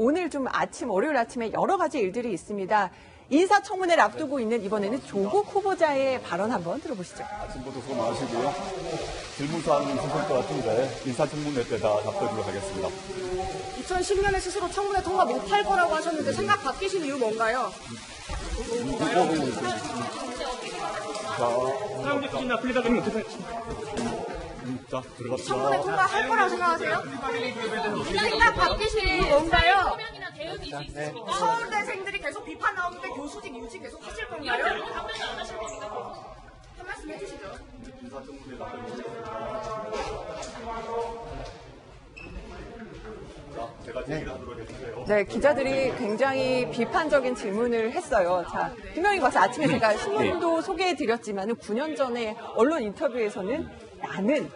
오늘 좀 월요일 아침에 여러 가지 일들이 있습니다. 인사청문회를 앞두고 있는 이번에는 조국 후보자의 발언 한번 들어보시죠. 아침부터 수고 많으시고요. 질문사항은 있으실 것 같은데 인사청문회 때 다 답변드리도록 하겠습니다. 2010년에 스스로 청문회 통과 못할 거라고 하셨는데 생각 바뀌신 이유 뭔가요? 자, 들어갑시다. 청문회 통과할 거라고 생각하세요? 생각 바뀌신 이유 뭔가요? 서울대생들이 계속 비판 나오는데 교수직 유지 계속 하실 건가요? 한 말씀 해주시죠. 네, 기자들이 굉장히 비판적인 질문을 했어요. 자, 김명희 박사 아침에 제가 신문도 소개해드렸지만 9년 전에 언론 인터뷰에서는 나는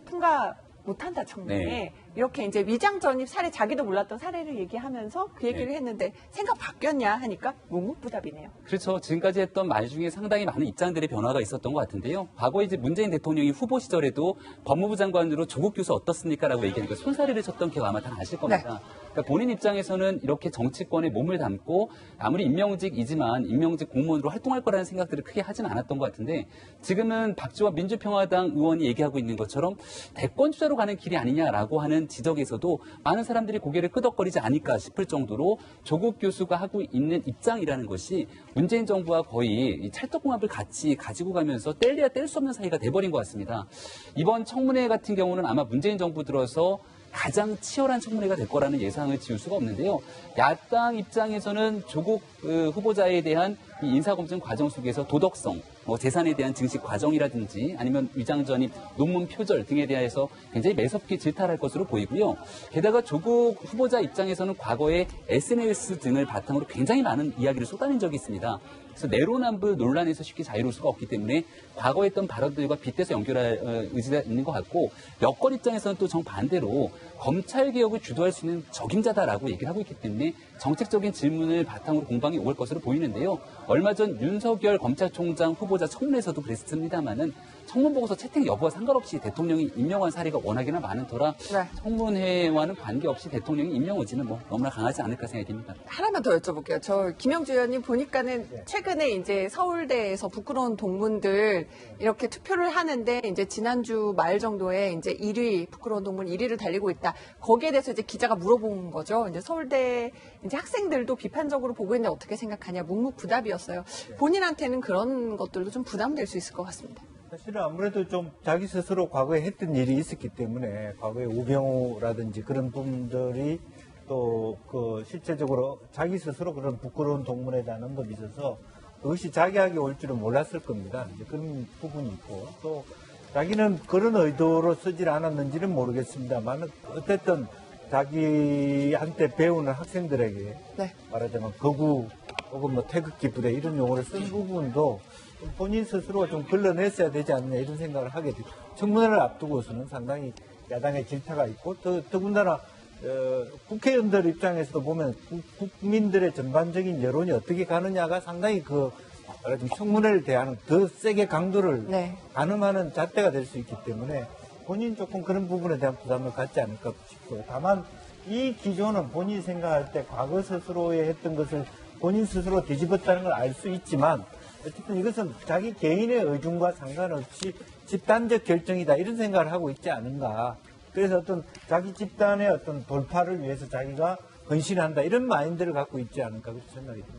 통과 못한다 청문회. 네. 이렇게 이제 위장 전입 사례 자기도 몰랐던 사례를 얘기하면서 그 얘기를 했는데 생각 바뀌었냐 하니까 묵묵부답이네요. 그렇죠. 지금까지 했던 말 중에 상당히 많은 입장들의 변화가 있었던 것 같은데요. 과거에 이제 문재인 대통령이 후보 시절에도 법무부 장관으로 조국 교수 어떻습니까라고 얘기하니까 손사래를 쳤던 기억 아마 다 아실 겁니다. 그러니까 본인 입장에서는 이렇게 정치권에 몸을 담고 아무리 임명직이지만 임명직 공무원으로 활동할 거라는 생각들을 크게 하진 않았던 것 같은데 지금은 박지원 민주평화당 의원이 얘기하고 있는 것처럼 대권 주자로 가는 길이 아니냐라고 하는 지적에서도 많은 사람들이 고개를 끄덕거리지 않을까 싶을 정도로 조국 교수가 하고 있는 입장이라는 것이 문재인 정부와 거의 찰떡궁합을 같이 가지고 가면서 뗄래야 뗄 수 없는 사이가 돼버린 것 같습니다. 이번 청문회 같은 경우는 아마 문재인 정부 들어서 가장 치열한 청문회가 될 거라는 예상을 지울 수가 없는데요. 야당 입장에서는 조국 후보자에 대한 이 인사검증 과정 속에서 도덕성, 재산에 대한 증식 과정이라든지 아니면 위장 전입, 논문 표절 등에 대해서 굉장히 매섭게 질타할 것으로 보이고요. 게다가 조국 후보자 입장에서는 과거에 SNS 등을 바탕으로 굉장히 많은 이야기를 쏟아낸 적이 있습니다. 그래서 내로남불 논란에서 쉽게 자유로울 수가 없기 때문에 과거에 했던 발언들과 빗대서 연결할 의지가 있는 것 같고 여권 입장에서는 또 정반대로 검찰개혁을 주도할 수 있는 적임자다라고 얘기를 하고 있기 때문에 정책적인 질문을 바탕으로 공방이 오갈 것으로 보이는데요. 얼마 전 윤석열 검찰총장 후보자 청문회에서도 그랬습니다마는 청문보고서 채택 여부와 상관없이 대통령이 임명한 사례가 워낙이나 많은 터라 청문회와는 관계없이 대통령의 임명 의지는 너무나 강하지 않을까 생각이 듭니다. 하나만 더 여쭤볼게요. 저 김영주 의원님 보니까는 최근에 이제 서울대에서 부끄러운 동문들 이렇게 투표를 하는데 이제 지난주 말 정도에 이제 1위 부끄러운 동문 1위를 달리고 있다. 거기에 대해서 이제 기자가 물어본 거죠. 이제 서울대 이제 학생들도 비판적으로 보고 있는데 어떻게 생각하냐 묵묵부답이었어요. 본인한테는 그런 것들도 좀 부담될 수 있을 것 같습니다. 사실은 아무래도 좀 자기 스스로 과거에 했던 일이 있었기 때문에 과거에 우병우라든지 그런 분들이 또 실제적으로 자기 스스로 그런 부끄러운 동문에 대한 언급이 있어서 그것이 자기에게 올 줄은 몰랐을 겁니다. 이제 그런 부분이 있고 또 자기는 그런 의도로 쓰질 않았는지는 모르겠습니다만 어쨌든 자기한테 배우는 학생들에게 말하자면 거구 혹은 태극기 부대 이런 용어를 쓴 부분도 본인 스스로 좀 걸러냈어야 되지 않느냐 이런 생각을 하게 돼요. 청문회를 앞두고서는 상당히 야당의 질타가 있고 더군다나 국회의원들 입장에서도 보면 국민들의 전반적인 여론이 어떻게 가느냐가 상당히 청문회를 대하는 더 세게 강도를 가늠하는 잣대가 될 수 있기 때문에 본인 조금 그런 부분에 대한 부담을 갖지 않을까 싶고요. 다만 이 기조는 본인이 생각할 때 과거 스스로에 했던 것을 본인 스스로 뒤집었다는 걸 알 수 있지만 어쨌든 이것은 자기 개인의 의중과 상관없이 집단적 결정이다 이런 생각을 하고 있지 않은가. 그래서 어떤 자기 집단의 어떤 돌파를 위해서 자기가 헌신한다 이런 마인드를 갖고 있지 않을까 그렇게 생각이 듭니다.